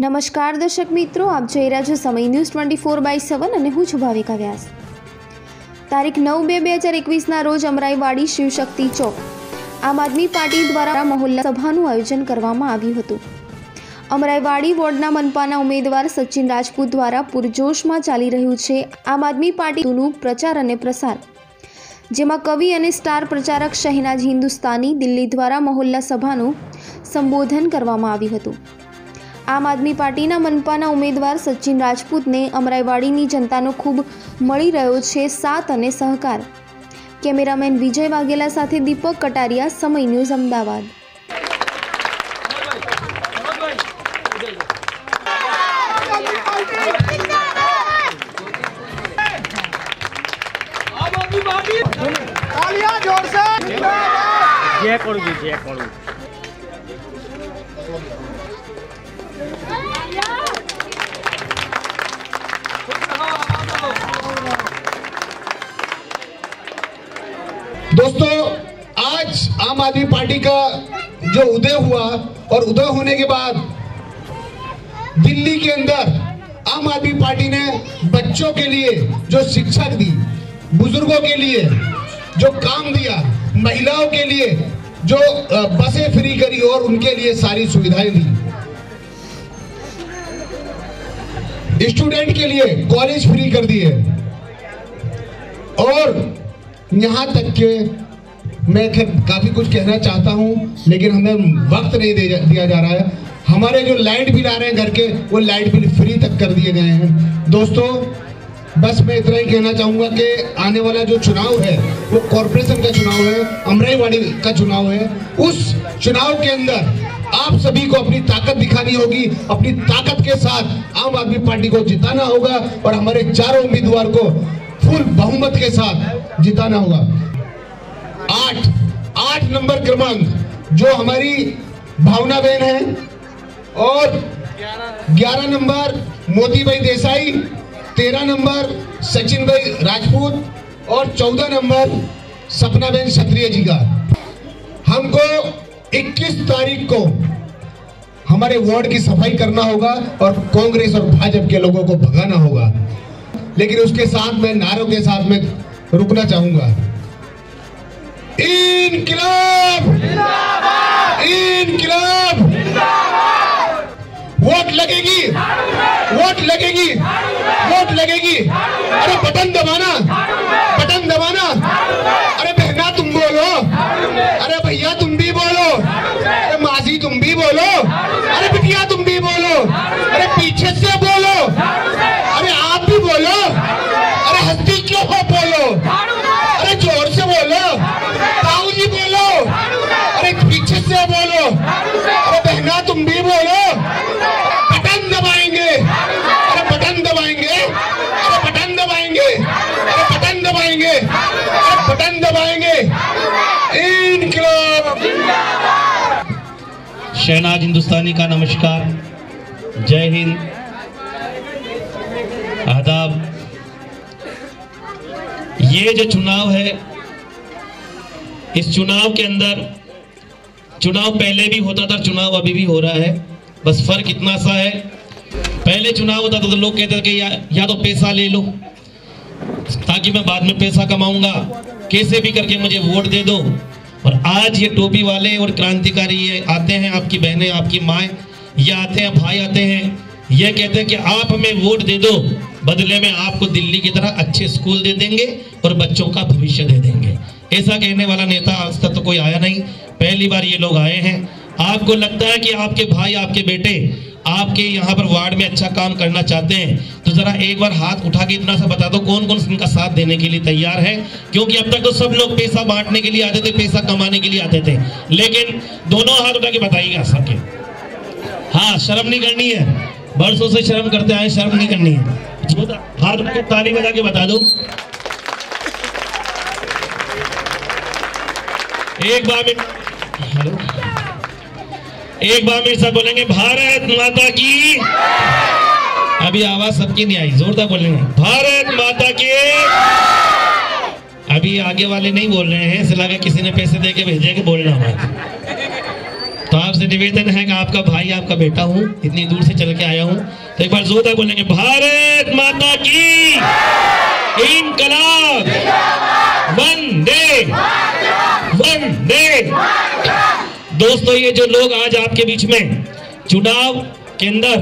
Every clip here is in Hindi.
નમસ્કાર દર્શક મિત્રો, આપ જોઈ રહ્યા છો સમય ન્યૂઝ 24/7 અને હું છું ભાવિકા વ્યાસ। તારીખ 9/2/2021ના રોજ અમરાઈવાડી શિવશક્તિ ચોક આમ આદમી પાર્ટી દ્વારા મહોલ્લા સભાનું આયોજન કરવામાં આવ્યું હતું। અમરાઈવાડી વોર્ડના મનપાના ઉમેદવાર સચિન રાજપૂત દ્વારા પૂરજોશમાં ચાલી રહ્યું છે આમ આદમી પાર્ટીનું પ્રચાર અને પ્રસાર, જેમાં કવિ અને સ્ટાર પ્રચારક શહેનાજ હિન્દુસ્તાની દિલ્હી દ્વારા મહોલ્લા સભાનું સંબોધન કરવામાં આવ્યું હતું। આમ આદમી પાર્ટીના મનપાના ઉમેદવાર સચિન રાજપૂતને અમરાઈવાડીની જનતાનો ખૂબ મળી રહ્યો છે સાથ અને સહકાર। કેમેરામેન વિજય વાઘેલા સાથે દીપક કટારિયા, સમય ન્યૂઝ, અમદાવાદ। दोस्तों, आज आम आदमी पार्टी का जो उदय हुआ और उदय होने के बाद दिल्ली के अंदर आम आदमी पार्टी ने बच्चों के लिए जो शिक्षा दी, बुजुर्गों के लिए जो काम दिया, महिलाओं के लिए जो बसें फ्री करी और उनके लिए सारी सुविधाएं दी, स्टूडेंट के लिए कॉलेज फ्री कर दिए। और यहाँ तक के मैं काफी कुछ कहना चाहता हूँ, लेकिन हमें वक्त नहीं दिया जा रहा है। हमारे जो लाइट बिल आ रहे हैं घर के, वो लाइट बिल फ्री तक कर दिए गए हैं। दोस्तों, बस मैं इतना ही कहना चाहूँगा कि आने वाला जो चुनाव है वो कॉरपोरेशन का चुनाव है, अमराईवाड़ी का चुनाव है। उस चुनाव के अंदर आप सभी को अपनी ताकत दिखानी होगी, अपनी ताकत के साथ आम आदमी पार्टी को जिताना होगा और हमारे चारों उम्मीदवार को फुल बहुमत के साथ जिताना होगा। 8 नंबर क्रमांक जो हमारी भावना बहन है, और 11 नंबर मोती भाई देसाई, 13 नंबर सचिन भाई राजपूत और 14 नंबर सपना बहन क्षत्रिय जी का। हमको 21 तारीख को हमारे वार्ड की सफाई करना होगा और कांग्रेस और भाजपा के लोगों को भगाना होगा। लेकिन उसके साथ मैं नारों के साथ में रुकना चाहूंगा। इनकलाब जिंदाबाद, इनकलाब जिंदाबाद। वोट लगेगी, वोट लगेगी, वोट लगेगी। अरे बटन दबाना, बटन दबाना। अरे बहना तुम बोलो, अरे भैया तुम भी बोलो, अरे मासी तुम भी बोलो, अरे बिटिया तुम भी बोलो, अरे पीछे से बोलो, अरे आप भी बोलो, अरे हंसती क्यों हो बोलो, अरे जोर से बोलो, ताऊ जी बोलो, अरे पीछे से बोलो, अरे बहना तुम भी बोलो। बटन दबाएंगे, अरे बटन दबाएंगे, अरे बटन दबाएंगे, अरे बटन दबाएंगे, अरे बटन दबाएंगे। इनकलाब जिंदाबाद। शहनाज हिंदुस्तानी का नमस्कार, जय हिंद, आदाब। ये जो चुनाव है, इस चुनाव के अंदर, चुनाव पहले भी होता था, चुनाव अभी भी हो रहा है। बस फर्क इतना सा है, पहले चुनाव होता था तो लोग कहते थे कि या तो पैसा ले लो ताकि मैं बाद में पैसा कमाऊंगा, कैसे भी करके मुझे वोट दे दो। और आज ये टोपी वाले और क्रांतिकारी ये आते हैं, आपकी बहनें, आपकी माएँ, ये आते हैं, भाई आते हैं, ये कहते हैं कि आप हमें वोट दे दो, बदले में आपको दिल्ली की तरह अच्छे स्कूल दे देंगे और बच्चों का भविष्य दे देंगे। ऐसा कहने वाला नेता आज तक तो कोई आया नहीं, पहली बार ये लोग आए हैं। आपको लगता है कि आपके भाई, आपके बेटे आपके यहाँ पर वार्ड में अच्छा काम करना चाहते हैं, तो जरा एक बार हाथ उठा के इतना सा बता दो कौन कौन इनका साथ देने के लिए तैयार है। क्योंकि अब तक तो सब लोग पैसा बांटने के लिए आते थे, पैसा कमाने के लिए आते थे, लेकिन दोनों हाथ उठा के बताइएगा सबके। हाँ, शर्म नहीं करनी है, बरसों से शर्म करते आए, शर्म नहीं करनी है। हाथ उठा के ताली बजा के बता दो। एक बार में, हेलो, एक बार मेरे साथ बोलेंगे, भारत माता की। अभी आवाज सबकी नहीं आई, जोरदार बोलेंगे, भारत माता की। अभी आगे वाले नहीं बोल रहे हैं, ऐसा लगा किसी ने पैसे दे के भेजे कि बोलना हमारा। तो आपसे निवेदन है कि आपका भाई आपका बेटा हूँ, इतनी दूर से चल के आया हूँ, तो एक बार जोरदार बोलेंगे भारत माता की इनकलाब, वंदे वंदे। दोस्तों, ये जो लोग आज आपके बीच में चुनाव के अंदर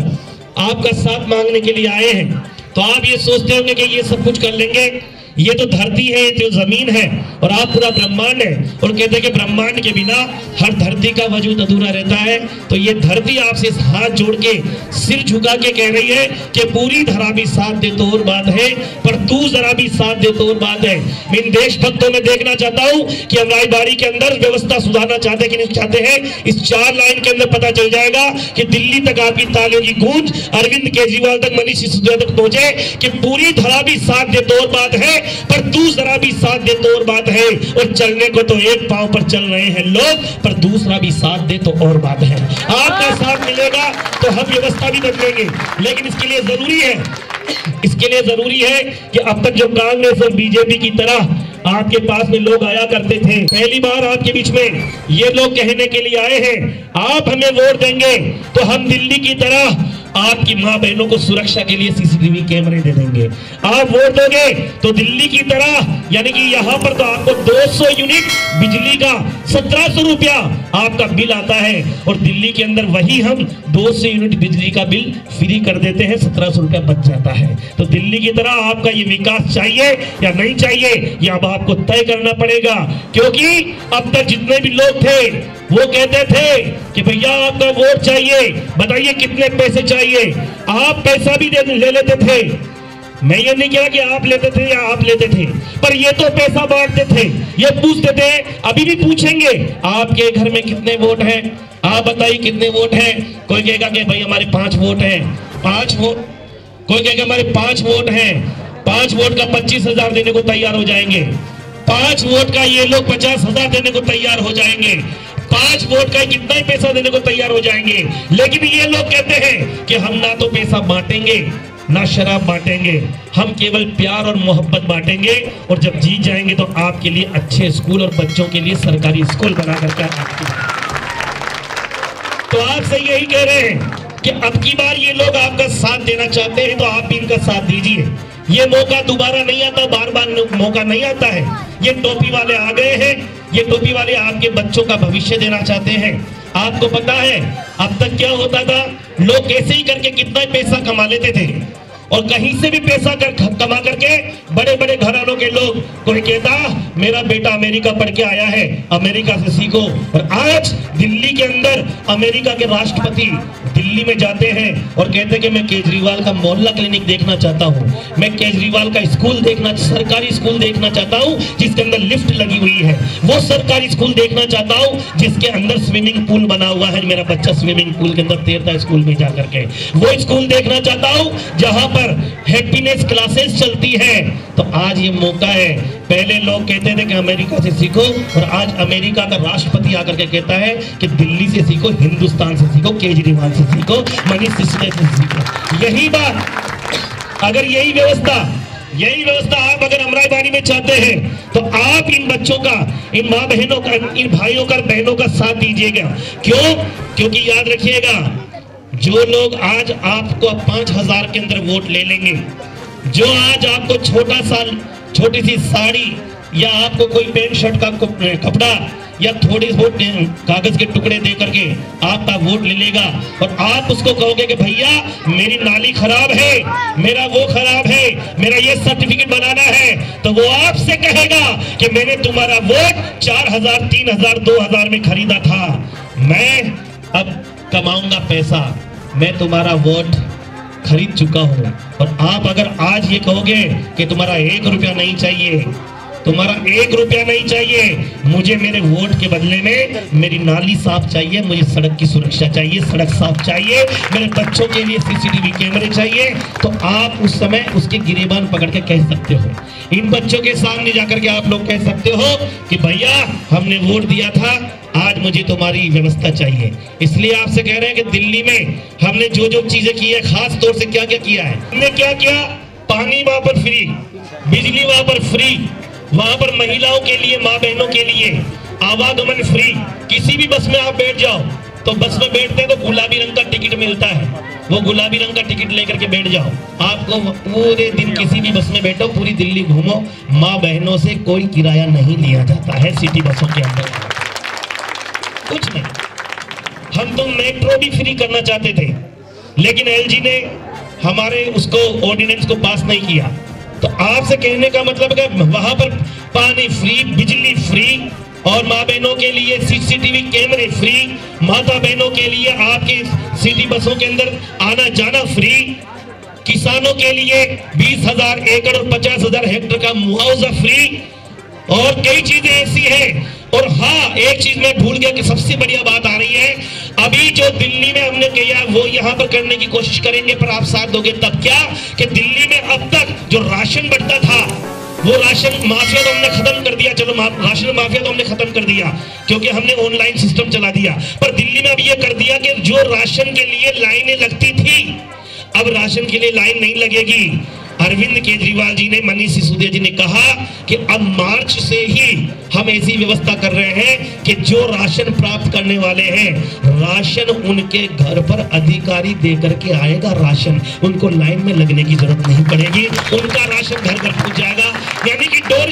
आपका साथ मांगने के लिए आए हैं, तो आप ये सोचते होंगे कि ये सब कुछ कर लेंगे, ये तो धरती है, ये तो जमीन है और आप पूरा ब्रह्मांड है, और कहते हैं कि ब्रह्मांड के बिना हर धरती का वजूद अधूरा रहता है। तो ये धरती आपसे हाथ जोड़ के सिर झुका के कह रही है कि पूरी धरा भी साथ दे तो और बात है, पर तू जरा भी साथ दे तो और बात है। मैं इन देशभक्तों में देखना चाहता हूँ कि हम रायबाड़ी के अंदर व्यवस्था सुधारना चाहते कि नहीं चाहते हैं। इस 4 लाइन के अंदर पता चल जाएगा कि दिल्ली तक आपकी तालियों की गूंज, अरविंद केजरीवाल तक, मनीष सिसोदिया तक पहुंचे कि पूरी धरा भी साथ दे तो और बात है, पर तू जरा भी साथ दे तो और बात है। और चलने को तो एक पांव पर चल रहे हैं लोग, पर दूसरा भी साथ दे तो और बात है। आपका साथ मिलेगा तो हम व्यवस्था भी बदलेंगे, लेकिन इसके लिए जरूरी है कि अब तक जो कांग्रेस और बीजेपी की तरह आपके पास में लोग आया करते थे, पहली बार आपके बीच में ये लोग कहने के लिए आए हैं आप हमें वोट देंगे तो हम दिल्ली की तरह आपकी मां बहनों को सुरक्षा के लिए सीसीटीवी कैमरे दे देंगे। आप वोट दोगे तो दिल्ली की तरह, यानी कि यहां पर तो आपको 200 यूनिट बिजली का 1700 रुपया आपका बिल आता है, और दिल्ली के अंदर वही हम 200 यूनिट बिजली का बिल फ्री कर देते हैं, 1700 रुपया बच जाता है। तो दिल्ली की तरह आपका ये विकास चाहिए या नहीं चाहिए, ये अब आपको तय करना पड़ेगा। क्योंकि अब तक जितने भी लोग थे वो कहते थे कि भैया आपका वोट चाहिए, बताइए कितने पैसे चाहिए। आप पैसा भी ले लेते थे, मैं ये नहीं कह रहा कि आप लेते थे या आप लेते थे, पर ये तो पैसा बांटते थे, ये पूछते थे, अभी भी पूछेंगे आपके घर में कितने वोट हैं, आप बताइए कितने वोट हैं। कोई कहेगा कि भाई हमारे 5 वोट हैं, 5 वोट, कोई कहेगा हमारे 5 वोट हैं, 5 वोट का 25,000 देने को तैयार हो जाएंगे, 5 वोट का ये लोग 50,000 देने को तैयार हो जाएंगे, 5 वोट का कितना ही पैसा देने को तैयार हो जाएंगे। लेकिन ये लोग कहते हैं कि हम ना तो पैसा बांटेंगे ना शराब बांटेंगे, हम केवल प्यार और मोहब्बत बांटेंगे, और जब जीत जाएंगे तो आपके लिए अच्छे स्कूल और बच्चों के लिए सरकारी स्कूल बना करके आपके। तो आपसे यही कह रहे हैं कि अब की बार ये लोग आपका साथ देना चाहते हैं तो आप भी इनका साथ दीजिए। ये मौका दोबारा नहीं आता, बार बार मौका नहीं आता है। ये टोपी वाले आ गए हैं, ये टोपी वाले आपके बच्चों का भविष्य देना चाहते हैं। आपको पता है अब तक क्या होता था, लोग कैसे ही करके कितना पैसा कमा लेते थे, और कहीं से भी पैसा कमा करके बड़े बड़े घरानों के लोग, कोई कहता मेरा बेटा अमेरिका पढ़ के आया है, अमेरिका से सीखो। और आज दिल्ली के अंदर अमेरिका के राष्ट्रपति दिल्ली में जाते हैं और कहते हैं कि मैं केजरीवाल का मोहल्ला क्लिनिक देखना चाहता हूं, मैं केजरीवाल का स्कूल देखना, सरकारी स्कूल देखना चाहता हूं जिसके अंदर लिफ्ट लगी हुई है, वो सरकारी स्कूल देखना चाहता हूं जिसके अंदर स्विमिंग पूल बना हुआ है, मेरा बच्चा स्विमिंग पूल के अंदर तैरता है स्कूल में जाकर के, वो स्कूल देखना चाहता हूं जहां पर हैप्पीनेस क्लासेस चलती है। तो आज ये मौका है, पहले लोग कहते थे कि अमेरिका से सीखो, और आज अमेरिका का राष्ट्रपति आकर के कहता है कि दिल्ली से सीखो, हिंदुस्तान से सीखो, केजरीवाल से सीखो, मनीष सिसोदिया से सीखो। यही बात, अगर यही व्यवस्था आप अगर अमराईबाड़ी में चाहते हैं तो आप इन बच्चों का, इन माँ बहनों का, इन भाइयों का, बहनों का साथ दीजिएगा। क्यों? क्योंकि याद रखिएगा, जो लोग आज आपको 5,000 के अंदर वोट ले लेंगे, जो आज आपको छोटी सी साड़ी या आपको कोई पैंट शर्ट का कपड़ा या थोड़ी बहुत कागज के टुकड़े दे करके आपका वोट ले लेगा, और आप उसको कहोगे कि भैया मेरी नाली खराब है, मेरा वो खराब है, मेरा ये सर्टिफिकेट बनाना है, तो वो आपसे कहेगा कि मैंने तुम्हारा वोट 4,000, 3,000, 2,000 में खरीदा था, मैं अब कमाऊंगा पैसा, मैं तुम्हारा वोट खरीद चुका हूं। और आप अगर आज ये कहोगे कि तुम्हारा 1 रुपया नहीं चाहिए, तुम्हारा 1 रुपया नहीं चाहिए, मुझे मेरे वोट के बदले में मेरी नाली साफ चाहिए, मुझे सड़क की सुरक्षा चाहिए, सड़क साफ चाहिए, मेरे बच्चों के लिए सीसीटीवी कैमरे चाहिए, तो आप उस समय उसके गिरेबान पकड़ के कह सकते हो, इन बच्चों के सामने जाकर के आप लोग कह सकते हो कि भैया हमने वोट दिया था, आज मुझे तुम्हारी व्यवस्था चाहिए। इसलिए आपसे कह रहे हैं कि दिल्ली में हमने जो जो चीजें की है, खास तौर से क्या क्या किया है, हमने क्या किया, पानी वहां पर फ्री, बिजली वहां पर फ्री, वहां पर महिलाओं के लिए, माँ बहनों के लिए आवागमन फ्री, किसी भी बस में आप बैठ जाओ, तो बस में बैठते तो गुलाबी रंग का टिकट मिलता है, वो गुलाबी रंग का टिकट लेकर के बैठ जाओ। आपको पूरे दिन किसी भी बस में बैठो, पूरी दिल्ली घूमो, माँ बहनों से कोई किराया नहीं लिया जाता है सिटी बसों के अंदर, कुछ नहीं। हम तो मेट्रो भी फ्री करना चाहते थे, लेकिन एलजी ने हमारे उसको ऑर्डिनेंस को पास नहीं किया। तो आपसे कहने का मतलब है वहां पर पानी फ्री, बिजली फ्री, और माँ बहनों के लिए सीसीटीवी कैमरे फ्री, माता बहनों के लिए आपके सिटी बसों के अंदर आना जाना फ्री, किसानों के लिए 20,000 एकड़ और 50,000 हेक्टेयर का मुआवजा फ्री, और कई चीजें ऐसी हैं। और हाँ, एक चीज मैं भूल गया कि सबसे बढ़िया बात आ रही है, अभी जो दिल्ली में हमने किया वो यहाँ पर करने की कोशिश करेंगे, पर आप साथ दोगे तब क्या कि दिल्ली में अब तक जो राशन बढ़ता था वो राशन माफिया तो हमने खत्म कर दिया। चलो राशन माफिया तो हमने खत्म कर दिया क्योंकि हमने ऑनलाइन सिस्टम चला दिया, पर दिल्ली में अब ये कर दिया कि जो राशन के लिए लाइनें लगती थी अब राशन के लिए लाइन नहीं लगेगी। अरविंद केजरीवाल जी ने, मनीष सिसोदिया जी ने कहा कि अब मार्च से ही हम ऐसी व्यवस्था कर रहे हैं कि जो राशन प्राप्त करने वाले हैं, राशन उनके घर पर अधिकारी देकर के आएगा राशन, उनको लाइन में लगने की जरूरत नहीं पड़ेगी, उनका राशन घर घर पहुंच जाएगा। यानी कि डोर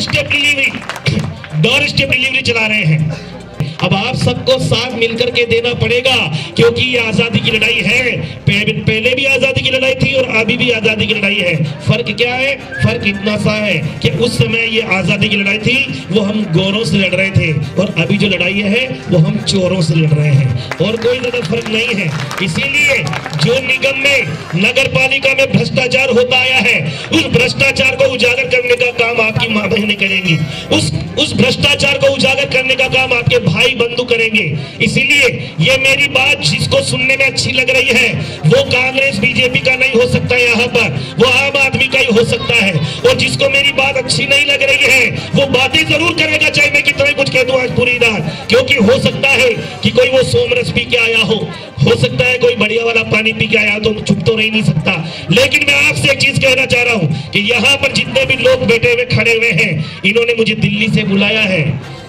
स्टेप डिलीवरी चला रहे हैं। अब आप सबको साथ मिलकर के देना पड़ेगा, क्योंकि ये आजादी की लड़ाई है। पहले भी आजादी की लड़ाई थी और अभी भी आजादी की लड़ाई है। फर्क क्या है? फर्क इतना सा है कि उस समय ये आजादी की लड़ाई थी, वो हम गोरों से लड़ रहे थे, और अभी जो लड़ाई है वो हम चोरों से लड़ रहे हैं, और कोई ज्यादा फर्क नहीं है। इसीलिए जो निगम में, नगर पालिका में भ्रष्टाचार होता आया है, उस भ्रष्टाचार को उजागर करने का काम आपकी माँ बहनें करेंगी, उस भ्रष्टाचार को उजागर करने का काम आपके भाई बंधु करेंगे। इसीलिए ये मेरी बात जिसको सुनने में अच्छी लग रही है वो कांग्रेस बीजेपी का नहीं हो सकता, यहाँ पर वो आम आदमी का ही हो सकता है। और जिसको मेरी बात अच्छी नहीं लग रही है वो बातें जरूर करेगा, चाहे मैं कितना कुछ कह दूं आज पूरी रात, क्योंकि हो सकता है कि कोई वो सोमरस पी के आया हो सकता है कोई बढ़िया वाला पानी पी के आया, तो चुप तो रह नहीं सकता। लेकिन मैं आपसे एक चीज कहना चाह रहा हूं कि यहाँ पर जितने भी लोग बैठे हुए खड़े हुए हैं, इन्होंने मुझे दिल्ली से बुलाया है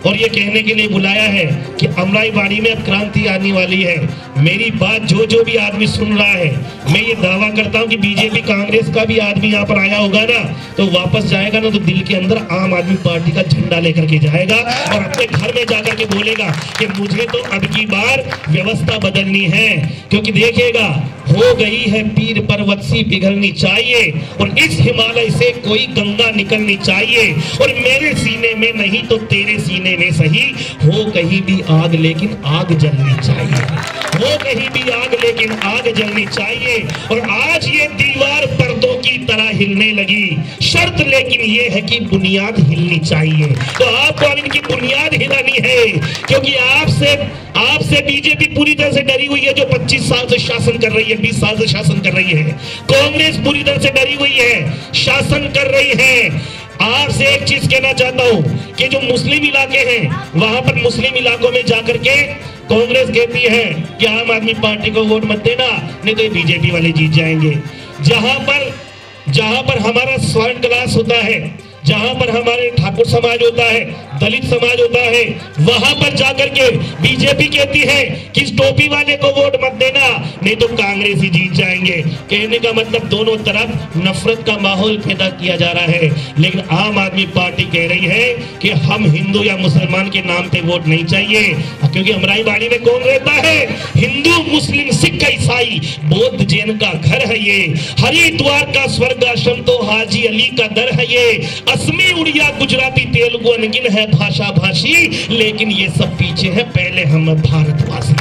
और ये कहने के लिए बुलाया है कि अमराईवाड़ी में अब क्रांति आने वाली है। मेरी बात जो भी आदमी सुन रहा है, मैं ये दावा करता हूं कि बीजेपी कांग्रेस का भी आदमी यहाँ पर आया होगा ना, तो वापस जाएगा ना तो दिल के अंदर आम आदमी पार्टी का झंडा लेकर के जाएगा और अपने घर में जाकर के बोलेगा कि मुझे तो अब की बार व्यवस्था बदलनी है, क्योंकि देखिएगा हो गई है पीर पर्वत सी पिघलनी चाहिए और इस हिमालय से कोई गंगा निकलनी चाहिए, और मेरे सीने में नहीं तो तेरे सीने में सही हो कहीं भी आग, लेकिन आग जलनी चाहिए, हो कहीं भी आग लेकिन आग जलनी चाहिए। और आज ये दीवार पर्दों की तरह हिलने लगी, शर्त लेकिन ये है कि बुनियाद हिलनी चाहिए। तो आपको अब इनकी बुनियाद हिलानी है, क्योंकि आपसे बीजेपी पूरी तरह से डरी हुई है, जो 25 साल से शासन कर रही है, 20 साल से शासन कर रही है। कांग्रेस पूरी तरह से डरी हुई है, शासन कर रही है। आपसे एक चीज कहना चाहता हूं कि जो मुस्लिम इलाके हैं, वहां पर मुस्लिम इलाकों में जाकर के कांग्रेस कहती है कि आम आदमी पार्टी को वोट मत देना, नहीं तो ये बीजेपी वाले जीत जाएंगे। जहां पर हमारा स्वर्ण क्लास होता है, जहां पर हमारे ठाकुर समाज होता है, दलित समाज होता है, वहां पर जाकर के बीजेपी कहती है कि इस टोपी वाले को वोट मत देना, नहीं तो कांग्रेस ही जीत जाएंगे। कहने का मतलब दोनों तरफ नफरत का माहौल पैदा किया जा रहा है। लेकिन आम आदमी पार्टी कह रही है कि हम हिंदू या मुसलमान के नाम पे वोट नहीं चाहिए, क्योंकि अमराईवाड़ी में कौन रहता है? हिंदू, मुस्लिम, सिख, ईसाई, बौद्ध, जैन का घर है ये। हरिद्वार का स्वर्ग आश्रम तो हाजी अली का दर है ये। असमी, उड़िया, गुजराती, तेलुगु अनगिन है भाषा भाषी, लेकिन ये सब पीछे है, पहले हम भारतवासी।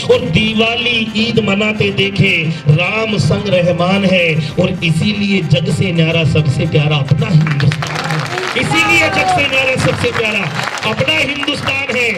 और दिवाली ईद मनाते देखे, राम संग रहमान है, और इसीलिए जग से न्यारा सबसे प्यारा अपना हिंदुस्तान है। इसीलिए जग से न्यारा सबसे प्यारा अपना हिंदुस्तान है।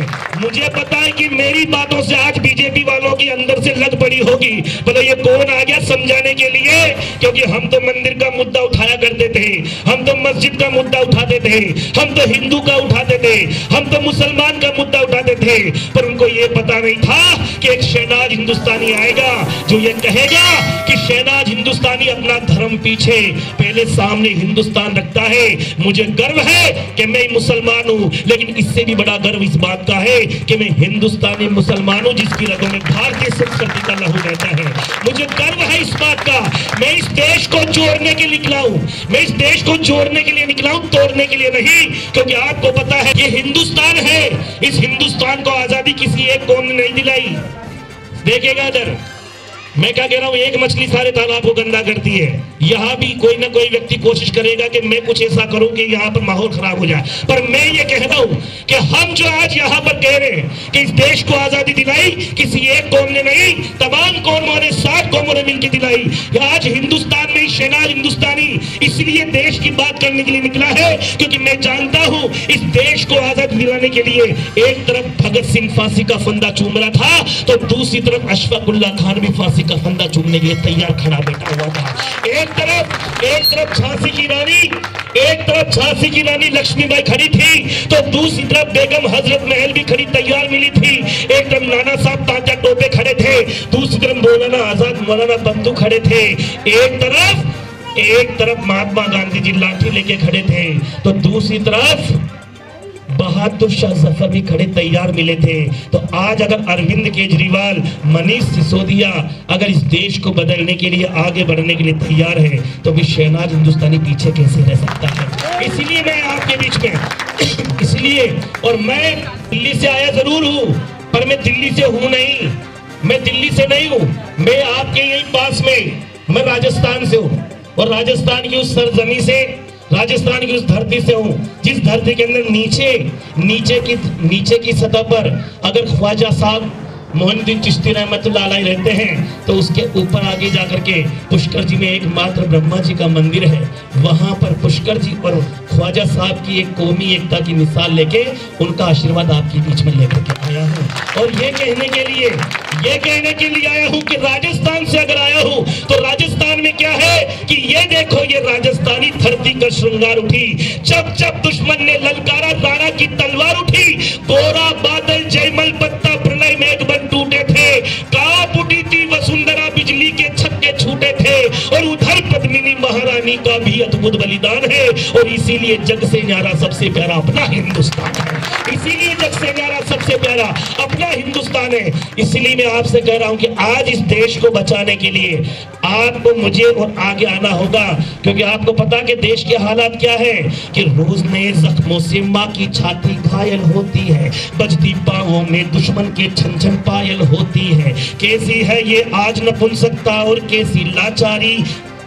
मुझे पता है कि मेरी बातों से आज बीजेपी वालों की अंदर से लग पड़ी होगी, मतलब ये कौन आ गया समझाने के लिए, क्योंकि हम तो मंदिर का मुद्दा उठाया करते थे, हम तो मस्जिद का मुद्दा उठाते थे, हम तो हिंदू का उठाते थे, हम तो मुसलमान का मुद्दा उठाते थे। थे, पर उनको ये पता नहीं था कि एक शहनाज हिंदुस्तानी आएगा जो ये कहेगा कि शहनाज हिंदुस्तानी अपना धर्म पीछे, पहले सामने हिंदुस्तान रखता है। मुझे गर्व है कि मैं मुसलमान हूं, लेकिन इससे भी बड़ा गर्व इस बात का है कि मैं हिंदुस्तानी मुसलमान हूं जिसकी रगों में भारतीय संस्कृति का लहू बहता है। मुझे गर्व है इस बात का। मैं इस देश को जोड़ने के लिए निकला हूं, मैं इस देश को जोड़ने के लिए निकला हूं, तोड़ने के लिए नहीं। क्योंकि आपको पता है ये हिंदुस्तान है, इस हिंदुस्तान को आजादी किसी एक कौम ने नहीं दिलाई। देखिएगा इधर, मैं क्या कह रहा हूं, एक मछली सारे तालाब को गंदा करती है। यहां भी कोई ना कोई व्यक्ति कोशिश करेगा कि मैं कुछ ऐसा करूं कि यहां पर माहौल खराब हो जाए, पर मैं ये कह रहा हूं कि हम जो आज यहां पर कह रहे हैं कि इस देश को आजादी दिलाई किसी एक कौम ने नहीं, तमाम कौमों ने, 7 कौमों ने मिलकर दिलाई। आज हिंदुस्तान में शहनाज हिंदुस्तानी इसलिए देश की बात करने के लिए निकला है क्योंकि मैं जानता हूं इस देश को आजादी दिलाने के लिए एक तरफ भगत सिंह फांसी का फंदा चूम रहा था, तो दूसरी तरफ अशफाक उल्लाह खान भी फांसी का फंदा चूमने के लिए तैयार खड़ा बैठा हुआ था। एक तरफ झांसी की रानी लक्ष्मीबाई खड़ी थी, तो दूसरी तरफ बेगम हजरत महल भी खड़ी तैयार मिली थी। एक तरफ नाना साहब तात्या टोपे खड़े थे, दूसरी तरफ मौलाना आजाद मौलाना बंधु खड़े थे, एक तरफ महात्मा गांधी जी लाठी लेके खड़े थे, तो दूसरी तरफ बहादुर शाह जफर भी खड़े तैयार मिले थे। तो आज अगर अरविंद केजरीवाल, मनीष सिसोदिया अगर इस देश को बदलने के लिए, आगे बढ़ने के लिए तैयार है, तो भी शहनाज हिंदुस्तानी पीछे कैसे रह सकता है। इसीलिए मैं आपके बीच में इसलिए, और मैं दिल्ली से आया जरूर हूं, पर मैं दिल्ली से हूं नहीं, मैं दिल्ली से नहीं हूं, मैं आपके यही पास में, मैं राजस्थान से हूं, और राजस्थान की उस सरजमी से, राजस्थान की उस धरती से हूं जिस धरती के अंदर नीचे की सतह पर अगर ख्वाजा साहब मोहिनुद्दीन चिश्ती रहमतुल्लाह अलैह रहते हैं, तो उसके ऊपर आगे जाकर के पुष्कर जी में एकमात्र ब्रह्मा जी का मंदिर है। वहां पर पुष्कर जी और ख्वाजा साहब की एक कौमी एकता की मिसाल लेके उनका आशीर्वाद आपके बीच में लेकर के आया हूं, और ये कहने के लिए आया हूं कि राजस्थान से अगर आया हूं तो राजस्थान में क्या है कि ये देखो, ये राजस्थानी धरती का श्रृंगार उठी। जब जब दुश्मन ने ललकारा, राणा की तलवार उठी, गोरा बादल जयमल पत्ता प्रलय मेघ बन टूटे थे, कांप उठी थी वसुंधरा, बिजली के छक्के छूटे थे, और उधर पद्मिनी महारानी का भी अद्भुत बलिदान है। और इसीलिए जग से न्यारा सबसे प्यारा अपना हिंदुस्तान है, इसीलिए जग से न्यारा सबसे प्यारा अपना हिंदुस्तान है। इसलिए मैं आपसे कह रहा हूं कि आज इस देश को बचाने के लिए आपको, मुझे और आगे आना होगा, क्योंकि आपको पता कि देश के हालात क्या है कि रोज नए जख्मों से माँ की छाती घायल होती है, बजती पांवों में दुश्मन के छन पायल होती है। कैसी है ये आज नपुंसकता और कैसी लाचारी,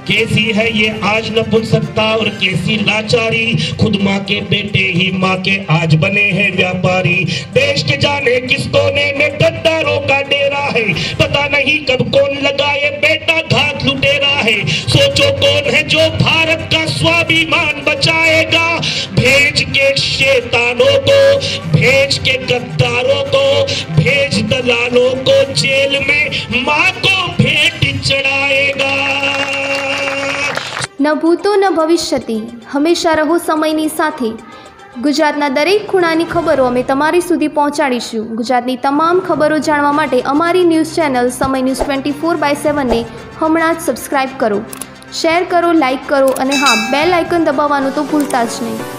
कैसी है ये आज नपुंसकता और कैसी लाचारी, खुद माँ के बेटे ही माँ के आज बने हैं व्यापारी। देश के जाने किस कोने में गद्दारों का डेरा है, पता नहीं कब कौन लगाए बेटा घात लुटेरा है। सोचो कौन है जो भारत का स्वाभिमान बचाएगा, भेज के शैतानों को, भेज के गद्दारों को, भेज दलालों को जेल में माँ को भेंट चढ़ाएगा। ન ભૂતો ન ભવિષ્યતિ, હંમેશા રહો સમયની સાથે। ગુજરાતના દરેક ખૂણાની ખબરો અમે તમારી સુધી પહોંચાડીશું। ગુજરાતની તમામ ખબરો જાણવા માટે અમારી ન્યૂઝ ચેનલ સમય ન્યૂઝ 24/7 ને હમણાં જ સબસ્ક્રાઈબ કરો, શેર કરો, લાઇક કરો, અને હા, બેલ આઇકન દબાવવાનું તો ભૂલતા જ નહીં।